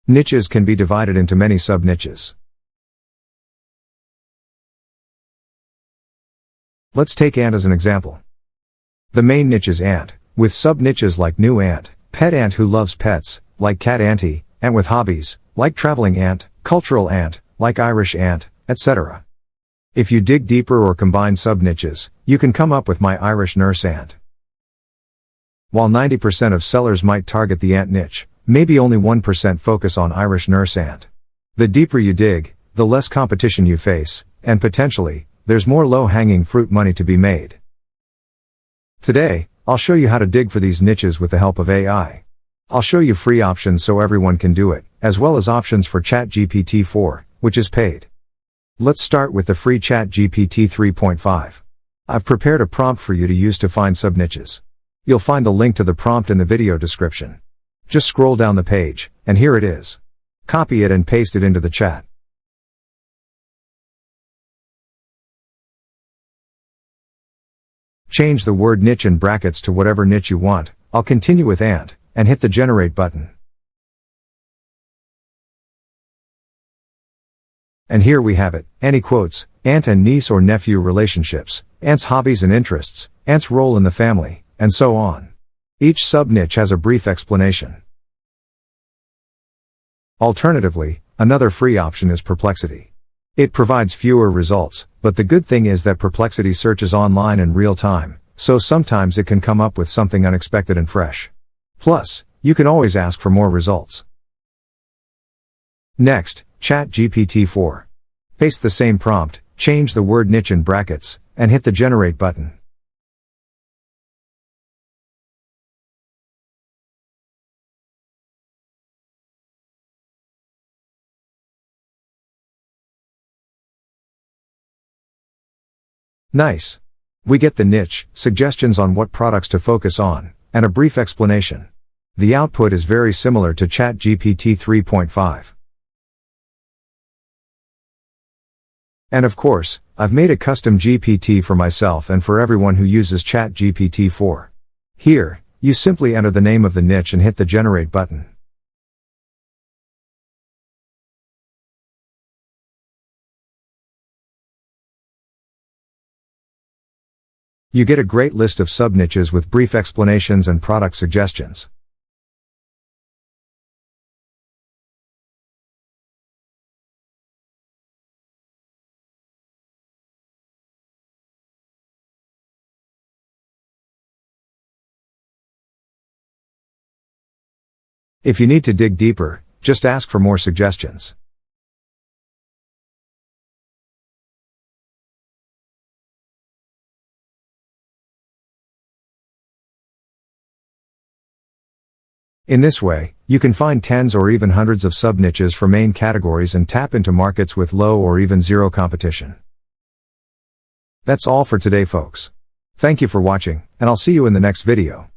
Niches can be divided into many sub-niches. Let's take ant as an example. The main niche is ant, with sub-niches like new ant, pet ant who loves pets, like cat auntie, ant with hobbies, like traveling ant, cultural ant, like Irish ant, etc. If you dig deeper or combine sub-niches, you can come up with my Irish nurse ant. While 90% of sellers might target the ant niche, maybe only 1% focus on Irish nurse ant. The deeper you dig, the less competition you face, and potentially, there's more low-hanging fruit money to be made. Today, I'll show you how to dig for these niches with the help of AI. I'll show you free options so everyone can do it, as well as options for ChatGPT 4, which is paid. Let's start with the free ChatGPT 3.5. I've prepared a prompt for you to use to find sub-niches. You'll find the link to the prompt in the video description. Just scroll down the page, and here it is. Copy it and paste it into the chat. Change the word niche in brackets to whatever niche you want. I'll continue with ant, and hit the generate button. And here we have it, any quotes, aunt and niece or nephew relationships, aunt's hobbies and interests, aunt's role in the family, and so on. Each sub-niche has a brief explanation. Alternatively, another free option is Perplexity. It provides fewer results, but the good thing is that Perplexity searches online in real time, so sometimes it can come up with something unexpected and fresh. Plus, you can always ask for more results. Next, ChatGPT 4. Paste the same prompt, change the word niche in brackets, and hit the generate button. Nice. We get the niche, suggestions on what products to focus on, and a brief explanation. The output is very similar to ChatGPT 3.5. And of course, I've made a custom GPT for myself and for everyone who uses ChatGPT 4. Here, you simply enter the name of the niche and hit the generate button. You get a great list of sub-niches with brief explanations and product suggestions. If you need to dig deeper, just ask for more suggestions. In this way, you can find tens or even hundreds of sub-niches for main categories and tap into markets with low or even zero competition. That's all for today, folks. Thank you for watching, and I'll see you in the next video.